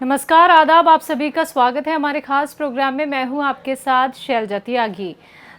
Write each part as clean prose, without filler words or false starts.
नमस्कार, आदाब। आप सभी का स्वागत है हमारे खास प्रोग्राम में। मैं हूं आपके साथ शैलजा त्यागी।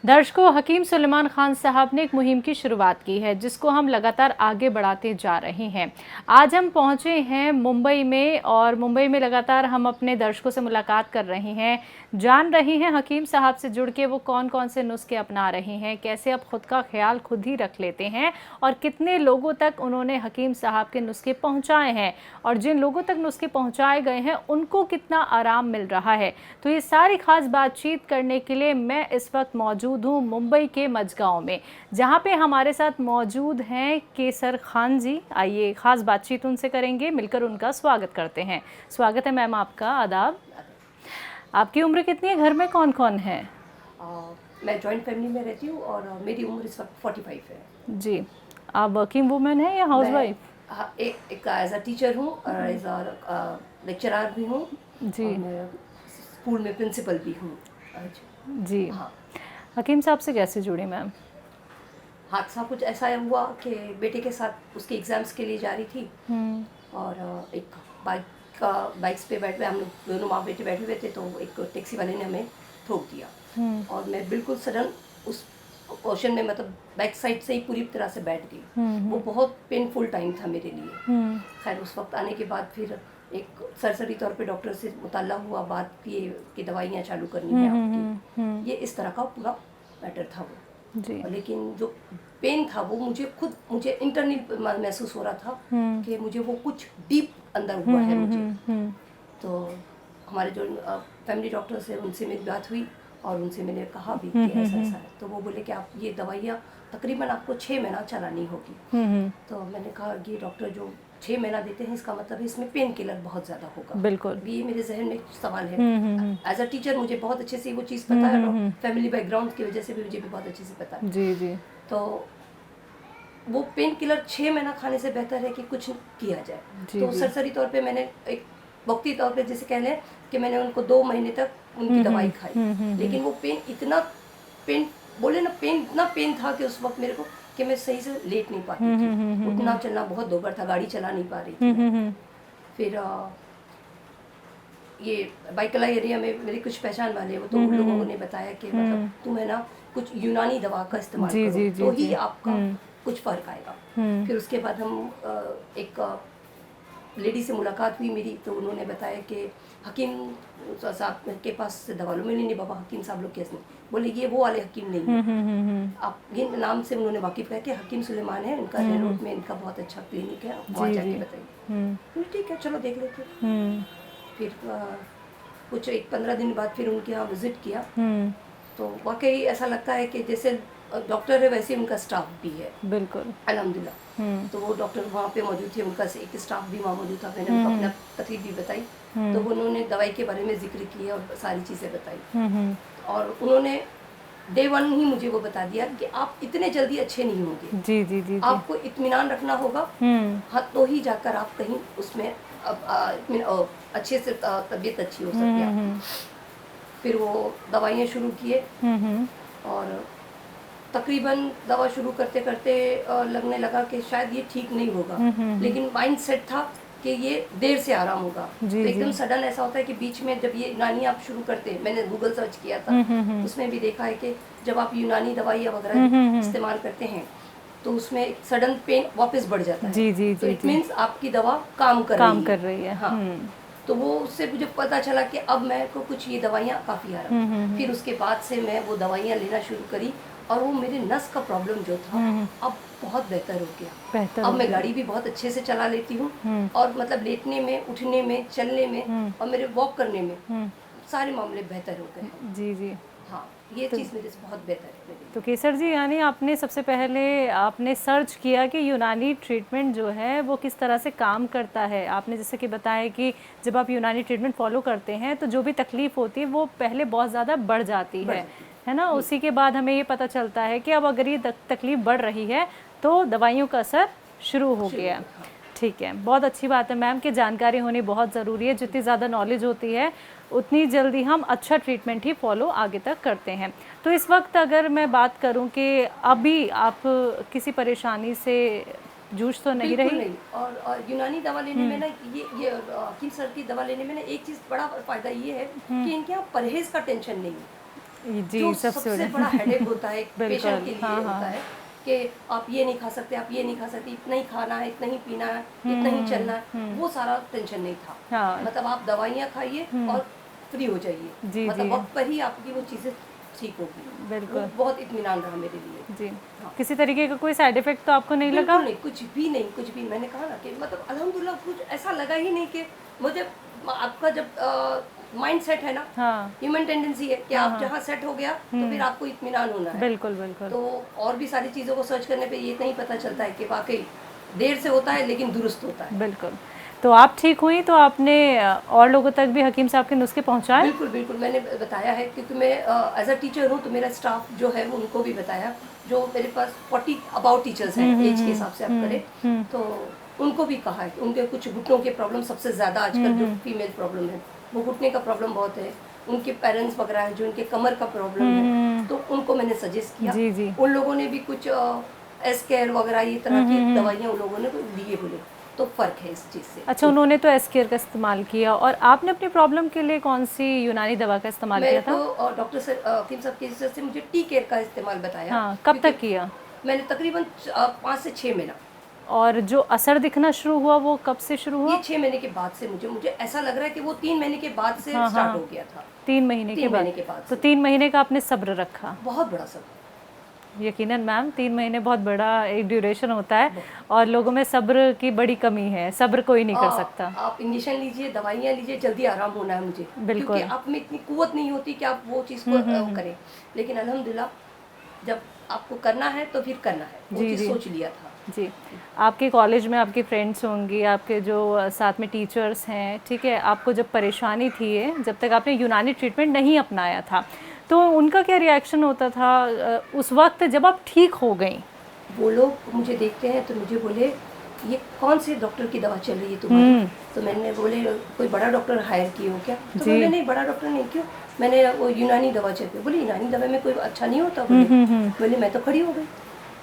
दर्शकों, हकीम सुलेमान खान साहब ने एक मुहिम की शुरुआत की है जिसको हम लगातार आगे बढ़ाते जा रहे हैं। आज हम पहुंचे हैं मुंबई में और मुंबई में लगातार हम अपने दर्शकों से मुलाकात कर रहे हैं, जान रहे हैं हकीम साहब से जुड़ के वो कौन कौन से नुस्खे अपना रहे हैं, कैसे अब खुद का ख्याल खुद ही रख लेते हैं और कितने लोगों तक उन्होंने हकीम साहब के नुस्खे पहुँचाए हैं और जिन लोगों तक नुस्खे पहुँचाए गए हैं उनको कितना आराम मिल रहा है। तो ये सारी खास बातचीत करने के लिए मैं इस वक्त मौजूद हूँ मुंबई के मजगांव में, जहाँ पे हमारे साथ मौजूद हैं केसर खान जी। आइए खास बातचीत उनसे करेंगे, मिलकर उनका स्वागत करते हैं। स्वागत है मैम आपका। आदाब। आपकी उम्र कितनी है? घर में कौन कौन है? मैं जॉइंट फैमिली में रहती हूँ और मेरी उम्र इस वक्त 45 है। जी। आप वर्किंग वुमेन हैं या हाउसवाइफ? हाँ, एक एज अ टीचर हूँ और एज अ लेक्चरर भी हूँ जी। और मैं स्कूल में प्रिंसिपल भी हूँ। जी। हाँ। हकीम साहब से कैसे जुड़ी मैम? हादसा कुछ ऐसा हुआ कि बेटे के साथ उसके एग्ज़ाम्स के लिए जा रही थी और एक बाइक्स पे बैठे हम लोग दोनों माँ बेटे बैठे हुए थे, तो एक टैक्सी वाले ने हमें ठोक दिया और मैं बिल्कुल सडन उस पोर्शन में, मतलब बैक साइड से ही पूरी तरह से बैठ गई। वो बहुत पेनफुल टाइम था मेरे लिए। खैर उस वक्त आने के बाद फिर एक सरसरी तौर पे डॉक्टर से मुताला हुआ, बात की दवाइयाँ चालू करनी है आपकी। ये इस तरह का पूरा मैटर था वो जी। लेकिन जो पेन था वो मुझे इंटरनल महसूस हो रहा था कि मुझे वो कुछ डीप अंदर हुआ है मुझे। तो हमारे जो फैमिली डॉक्टर्स हैं उनसे मेरी बात हुई और उनसे मैंने कहा भी कि ऐसा ऐसा है। तो वो बोले कि आप ये दवाइयाँ तकरीबन आपको 6 महीना चलानी होगी। तो मैंने कहा ये डॉक्टर जो 6 महीना देते हैं इसका मतलब है इसमें पेन किलर बहुत ज़्यादा होगा। बिल्कुल। ये मेरे जहन में एक सवाल है। एज अ टीचर मुझे बहुत अच्छे से वो चीज़ पता है और फैमिली बैकग्राउंड की वजह से भी मुझे भी बहुत अच्छे से पता है। जी जी। तो वो पेन किलर 6 महीना खाने से बेहतर है कि कुछ किया जाए। तो सरसरी तौर पे मैंने एक वक्ती तौर पे जैसे कह लें कि मैंने उनको 2 महीने तक उनकी दवाई खाई। लेकिन वो पेन इतना था कि उस वक्त मेरे को कि मैं सही से लेट नहीं पाती थी। उठना चलना बहुत दोबर था, गाड़ी चला नहीं पा रही थी। फिर ये बाइकला एरिया में मेरे कुछ पहचान वाले हैं, वो तो उन लोगों ने बताया कि मतलब तुम है ना कुछ यूनानी दवा का इस्तेमाल करो तो ही आपका कुछ फर्क आएगा। फिर उसके बाद हम एक लेडी से मुलाकात हुई मेरी, तो उन्होंने बताया कि हकीम साहब के पास से दवा लो। मैंने नहीं बाबा हकीम साहब लोग कैसे, बोले ये वो वाले हकीम नहीं है। आप ये नाम से उन्होंने वाकिफ है कि हकीम सुलेमान है, उनका रेड में इनका बहुत अच्छा क्लिनिक है, आप वहाँ जाके बताइए। ठीक है चलो देख लेते। फिर कुछ 15 दिन बाद फिर उनके यहाँ विजिट किया तो वाकई ऐसा लगता है कि जैसे डॉक्टर है वैसे उनका स्टाफ भी है। बिल्कुल अल्हम्दुलिल्लाह। तो वो डॉक्टर वहाँ पे मौजूद थे, उनका एक स्टाफ भी वहाँ मौजूद था। मैंने उनको अपना तकलीफ भी बताई तो उन्होंने दवाई के बारे में जिक्र किया और सारी चीज़ें बताई और उन्होंने डे 1 ही मुझे वो बता दिया कि आप इतने जल्दी अच्छे नहीं होंगे। जी जी जी। आपको इत्मीनान रखना होगा। हाँ, तो ही जाकर आप कहीं उसमें अच्छे से तबीयत अच्छी हो सकती है। फिर वो दवाइयाँ शुरू किए और तकरीबन दवा शुरू करते करते लगने लगा कि शायद ये ठीक नहीं होगा। लेकिन माइंड सेट था कि ये देर से आराम होगा। तो एकदम सडन ऐसा होता है कि बीच में जब ये यूनानी आप शुरू करते हैं, मैंने गूगल सर्च किया था उसमें भी देखा है कि जब आप यूनानी दवाइयाँ वगैरह इस्तेमाल करते हैं तो उसमें सडन पेन वापस बढ़ जाता है। जी जी जी। इट मीन्स आपकी दवा काम कर रही है। हाँ। तो वो उससे मुझे पता चला कि अब मैं को कुछ ये दवाइयाँ काफ़ी आ रहा। फिर उसके बाद से मैं वो दवाइयाँ लेना शुरू करी और वो मेरे नस का प्रॉब्लम जो था अब बहुत बेहतर हो गया। अब मैं गाड़ी भी बहुत अच्छे से चला लेती हूँ और मतलब लेटने में, उठने में, चलने में और मेरे वॉक करने में सारे मामले बेहतर हो गए। जी जी। हाँ, ये चीज़ मेरे से बहुत बेहतर है। तो केसर जी, यानी आपने सबसे पहले आपने सर्च किया कि यूनानी ट्रीटमेंट जो है वो किस तरह से काम करता है। आपने जैसे कि बताया कि जब आप यूनानी ट्रीटमेंट फॉलो करते हैं तो जो भी तकलीफ़ होती है वो पहले बहुत ज़्यादा बढ़ जाती है ना। उसी के बाद हमें ये पता चलता है कि अब अगर ये तकलीफ़ बढ़ रही है तो दवाइयों का असर शुरू हो गया। ठीक है, बहुत अच्छी बात है मैम कि जानकारी होनी बहुत ज़रूरी है। जितनी ज़्यादा नॉलेज होती है उतनी जल्दी हम अच्छा ट्रीटमेंट ही फॉलो आगे तक करते हैं। तो इस वक्त अगर मैं बात करूं कि अभी आप किसी परेशानी से जूझ तो नहीं बिल्कुल रही? नहीं। और यूनानी दवा लेने में ना ये हकीम सर की दवा लेने में ना एक चीज़ बड़ा फ़ायदा ये है कि इनके यहाँ परहेज़ का टेंशन नहीं है। जो जी, सबसे सबसे बड़ा बड़ा हेडेक होता है एक पेशेंट बिल्कुल, के लिए हाँ, होता हाँ। है कि आप ये नहीं खा सकते, आप ये नहीं खा सकते, इतना ही खाना है, इतना ही पीना है, इतना ही चलना है, वो सारा टेंशन नहीं था। हाँ, मतलब आप दवाइयाँ खाइए और फ्री हो जाइए। जी, मतलब जी, वक़्त पर ही आपकी वो चीज़ें ठीक होगी। वो बिल्कुल, बहुत इत्मीनान रहा मेरे लिए। जी। हाँ। किसी तरीके का कोई साइड इफ़ेक्ट तो आपको नहीं लगा? बिल्कुल नहीं, कुछ भी नहीं, कुछ भी। मैंने कहा ना कि मतलब अल्हम्दुलिल्लाह कुछ ऐसा लगा ही नहीं कि मुझे आपका जब माइंड सेट है ना, हाँ, ह्यूमन टेंडेंसी है कि हाँ, आप हाँ। जहाँ सेट हो गया तो फिर आपको इत्मीनान होना है। बिल्कुल, बिल्कुल, तो और भी सारी चीज़ों को सर्च करने पे ये नहीं पता चलता है कि वाक़ई देर से होता है लेकिन दुरुस्त होता है। बिल्कुल। तो आप ठीक हुईं तो आपने और लोगों तक भी हकीम साहब के नुस्खे पहुँचाए? बिल्कुल, बिल्कुल, मैंने बताया है क्योंकि मैं एज़ अ टीचर हूँ, तो मेरा स्टाफ जो है वो उनको भी बताया, जो मेरे पास 40 अबाउट टीचर्स हैं, एज के हिसाब से आप करें, तो उनको भी कहा है कि उनके कुछ घुटनों के प्रॉब्लम सबसे ज़्यादा आजकल जो फीमेल प्रॉब्लम है, वो घुटने का प्रॉब्लम बहुत है। उनके पेरेंट्स वगैरह हैं, जो उनके कमर का प्रॉब्लम है, तो उनको मैंने सजेस्ट किया। जी, जी। उन लोगों ने भी कुछ एस-केयर वगैरह ये तरह की दवाइयाँ उन लोगों ने लिए बोले, तो फ़र्क है इस चीज़ से। अच्छा, उन्होंने तो एस्केयर का इस्तेमाल किया और आपने अपनी प्रॉब्लम के लिए कौन-सी यूनानी दवा का इस्तेमाल मेरे किया को था? डॉक्टर से हकीम साहब की वजह से मुझे टी केयर का इस्तेमाल बताया, हाँ, कब क्योंकि तक किया? मैंने तकरीबन 5 से 6 महीना, और जो असर दिखना शुरू हुआ वो कब से शुरू ये हुआ? 6 महीने के बाद से मुझे ऐसा लग रहा है कि वो 3 महीने के बाद से हाँ, स्टार्ट हाँ, हो गया था। 3 महीने के 3 बाद। महीने के बाद तो से 3 महीने का आपने सब्र रखा। बहुत बड़ा सब। यकीनन मैम, 3 महीने बहुत बड़ा एक ड्यूरेशन होता है और लोगों में सब्र की बड़ी कमी है, सब्र कोई नहीं कर सकता। आप इंजेक्शन लीजिए, दवाइयाँ लीजिए, जल्दी आराम होना है मुझे, क्योंकि बिल्कुल। आप में इतनी कुव्वत नहीं होती कि आप वो चीज़ को करें। लेकिन अल्हम्दुलिल्लाह जब आपको करना है तो फिर करना है, वो जी, चीज़ जी। सोच लिया था। जी। आपके कॉलेज में आपकी फ्रेंड्स होंगी, आपके जो साथ में टीचर्स हैं, ठीक है? आपको जब परेशानी थी ये, जब तक आपने यूनानी ट्रीटमेंट नहीं अपनाया था, तो उनका क्या रिएक्शन होता था उस वक़्त जब आप ठीक हो गईं? वो लोग मुझे देखते हैं तो मुझे बोले, ये कौन से डॉक्टर की दवा चल रही है तुम्हारी? हुँ, तो मैंने बोले, कोई बड़ा डॉक्टर हायर किए हो क्या? तो जी। बोले नहीं, बड़ा डॉक्टर नहीं। क्यों? मैंने वो यूनानी दवा चल रही है। बोले यूनानी दवा में कोई अच्छा नहीं होता? बोले मैं तो खड़ी हो गई,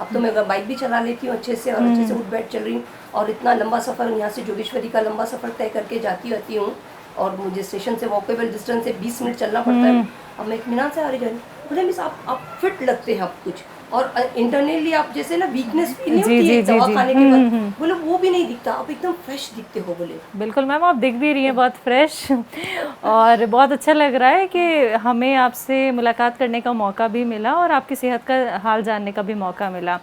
अब तो मैं बाइक भी चला लेती हूँ अच्छे से, और अच्छे से उठ बैठ चल रही हूँ, और इतना लंबा सफ़र यहाँ से जोगेश्वरी का लंबा सफ़र तय करके जाती रहती हूँ, और मुझे स्टेशन से वॉकेबल डिस्टेंस से 20 मिनट चलना पड़ता है। अब मैं इत्मीनान से आ रही जा रही हूँ। बोले मिस आप फिट लगते हैं आप कुछ, और इंटरनली आप जैसे ना वीकनेस फील नहीं जी, होती जी, है जी, दवा जी। खाने के बाद, बोले वो भी नहीं दिखता, आप एकदम फ्रेश दिखते हो। बोले बिल्कुल मैम, आप दिख भी रही हैं बहुत फ्रेश और बहुत अच्छा लग रहा है कि हमें आपसे मुलाकात करने का मौका भी मिला और आपकी सेहत का हाल जानने का भी मौका मिला।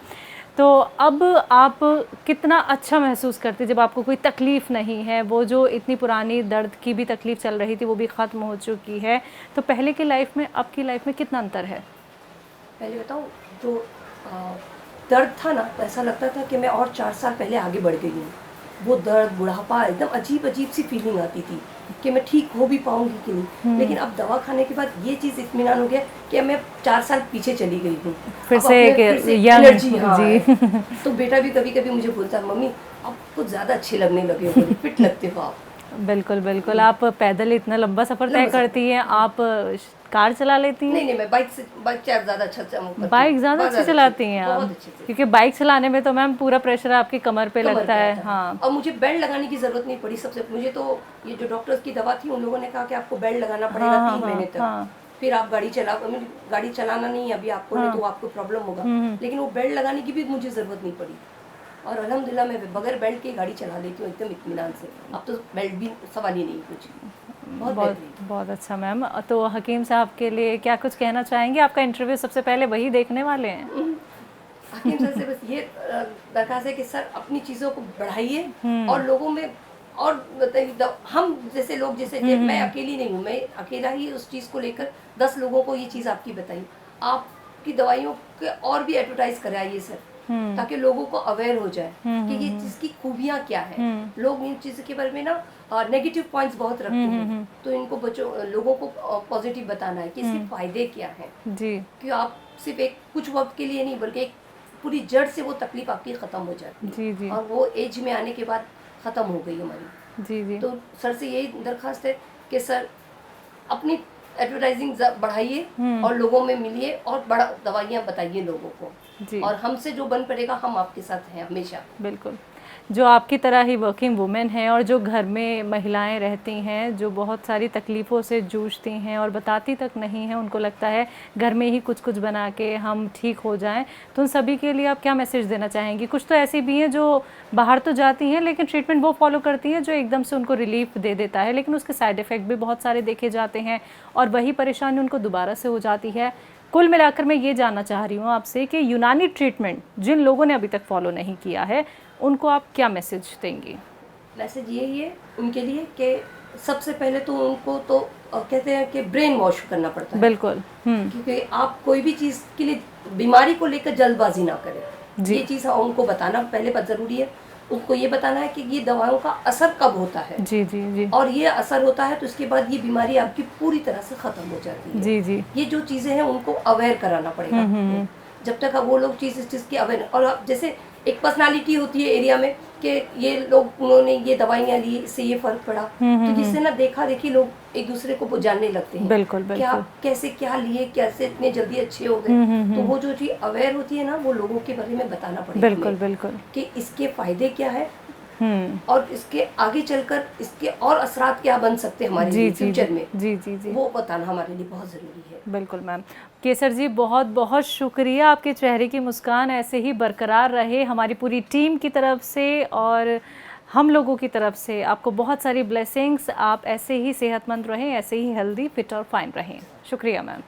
तो अब आप कितना अच्छा महसूस करते जब आपको कोई तकलीफ़ नहीं है, वो जो इतनी पुरानी दर्द की भी तकलीफ़ चल रही थी वो भी ख़त्म हो चुकी है, तो पहले की लाइफ में अब की लाइफ में कितना अंतर है? पहले बताऊँ, जो अ, दर्द था ना, तो ऐसा लगता था कि मैं और 4 साल पहले आगे बढ़ गई हूँ। वो दर्द, बुढ़ापा, एकदम अजीब-अजीब सी फीलिंग आती थी कि मैं ठीक हो भी पाऊँगी कि नहीं। लेकिन अब दवा खाने के बाद ये चीज़ इत्मीनान हो गया कि अब मैं 4 साल पीछे चली गई हूँ। फिर अब से अपने एक फिर से यंग एनर्जी, हाँ, जी है। तो बेटा भी कभी-कभी मुझे बोलता है, मम्मी आप कुछ ज़्यादा अच्छे लगने लगे हो, बोले फिट लगते हो आप। बिल्कुल, बिल्कुल। आप पैदल इतना लंबा सफ़र तय लंबा सफ़र। करती हैं, आप कार चला लेती हैं? नहीं, मैं बाइक से ज़्यादा अच्छा करती हूँ। बाइक ज़्यादा बहुत अच्छी ज़्यादा चलाती हैं आप, बहुत अच्छे से। क्योंकि बाइक चलाने में तो मैम पूरा प्रेशर आपकी कमर पे कमर लगता पे है। आता है, हाँ, और मुझे बेल्ट लगाने की ज़रूरत नहीं पड़ी। सबसे मुझे तो ये जो डॉक्टर्स की दवा थी, उन लोगों ने कहा कि आपको बेल्ट लगाना पड़ेगा हाँ, हाँ, 3 महीने हाँ, तक, हाँ, फिर आप गाड़ी चलाना नहीं है अभी आपको, नहीं तो आपको प्रॉब्लम होगा। लेकिन वो बेल्ट लगाने की भी मुझे ज़रूरत नहीं पड़ी, और अल्हम्दुलिल्लाह मैं बगैर बेल्ट के गाड़ी चला लेती हूँ एकदम इत्मीनान से। अब तो बेल्ट भी सवाल ही नहीं कुछ। बहुत बहुत बेहतरीन। बहुत अच्छा मैम। तो हकीम साहब के लिए क्या कुछ कहना चाहेंगे? आपका इंटरव्यू सबसे पहले वही देखने वाले हैं। हकीम सर से बस ये दरख्वास्त है कि सर अपनी चीज़ों को बढ़ाइए, और लोगों में, और बताइए हम जैसे लोग, जैसे मैं अकेली नहीं हूँ, मैं अकेला ही उस चीज़ को लेकर 10 लोगों को ये चीज़ आपकी बताई। आपकी दवाइयों के और भी एडवर्टाइज कराइए सर, ताकि लोगों को अवेयर हो जाए कि ये चीज़ की खूबियाँ क्या है। लोग इन चीज़ के बारे में ना नेगेटिव पॉइंट्स बहुत रखते हैं, तो इनको लोगों को पॉजिटिव बताना है कि इसके फ़ायदे क्या हैं, जी, कि आप सिर्फ एक कुछ वक्त के लिए नहीं, बल्कि एक पूरी जड़ से वो तकलीफ आपकी ख़त्म हो जाती है। जी, जी, और वो एज में आने के बाद ख़त्म हो गई हमारी। जी, जी। तो सर से यही दरख्वास्त है कि सर अपनी एडवर्टाइजिंग बढ़ाइए और लोगों में मिलिए, और बड़ा दवाइयाँ बताइए लोगों को। जी। और हमसे जो बन पड़ेगा, हम आपके साथ हैं हमेशा। बिल्कुल। जो आपकी तरह ही वर्किंग वुमेन हैं और जो घर में महिलाएं रहती हैं, जो बहुत सारी तकलीफ़ों से जूझती हैं और बताती तक नहीं हैं, उनको लगता है घर में ही कुछ कुछ बना के हम ठीक हो जाएं, तो उन सभी के लिए आप क्या मैसेज देना चाहेंगी? कुछ तो ऐसी भी हैं जो बाहर तो जाती हैं लेकिन ट्रीटमेंट वो फॉलो करती हैं जो एकदम से उनको रिलीफ दे देता है, लेकिन उसके साइड इफ़ेक्ट भी बहुत सारे देखे जाते हैं और वही परेशानी उनको दोबारा से हो जाती है। कुल मिलाकर मैं ये जानना चाह रही हूँ आपसे कि यूनानी ट्रीटमेंट जिन लोगों ने अभी तक फॉलो नहीं किया है, उनको आप क्या मैसेज देंगी? मैसेज यही है उनके लिए कि सबसे पहले तो उनको तो कहते हैं कि ब्रेन वॉश करना पड़ता है। बिल्कुल। क्योंकि आप कोई भी चीज़ के लिए, बीमारी को लेकर जल्दबाजी ना करें। जी। ये चीज़ उनको बताना पहले बहुत ज़रूरी है। उनको ये बताना है कि ये दवाओं का असर कब होता है। जी जी जी। और ये असर होता है तो इसके बाद ये बीमारी आपकी पूरी तरह से ख़त्म हो जाती है। जी जी। ये जो चीज़ें हैं उनको अवेयर कराना पड़ेगा। जब तक वो लोग चीज़ इस चीज़ की अवेयर, और अब जैसे एक पर्सनालिटी होती है एरिया में कि ये लोग, उन्होंने ये दवाइयाँ ली, इससे ये फर्क पड़ा, तो जिससे ना देखा देखी लोग एक दूसरे को जानने लगते हैं। बिल्कुल क्या बिल्कुल। कैसे क्या लिए, कैसे इतने जल्दी अच्छे हो गए। तो वो जो चीज़ अवेयर होती है ना, वो लोगों के बारे में बताना पड़ेगा बिल्कुल हमें बिल्कुल। कि इसके फायदे क्या है और इसके आगे चलकर इसके और असरात क्या बन सकते हैं हमारे जी लिए जी फ्यूचर में। जी जी जी। वो बताना हमारे लिए बहुत ज़रूरी है। बिल्कुल मैम। केसर जी, बहुत बहुत शुक्रिया। आपके चेहरे की मुस्कान ऐसे ही बरकरार रहे हमारी पूरी टीम की तरफ से और हम लोगों की तरफ से। आपको बहुत सारी ब्लेसिंग्स। आप ऐसे ही सेहतमंद रहें, ऐसे ही हेल्दी, फिट और फाइन रहें। शुक्रिया मैम।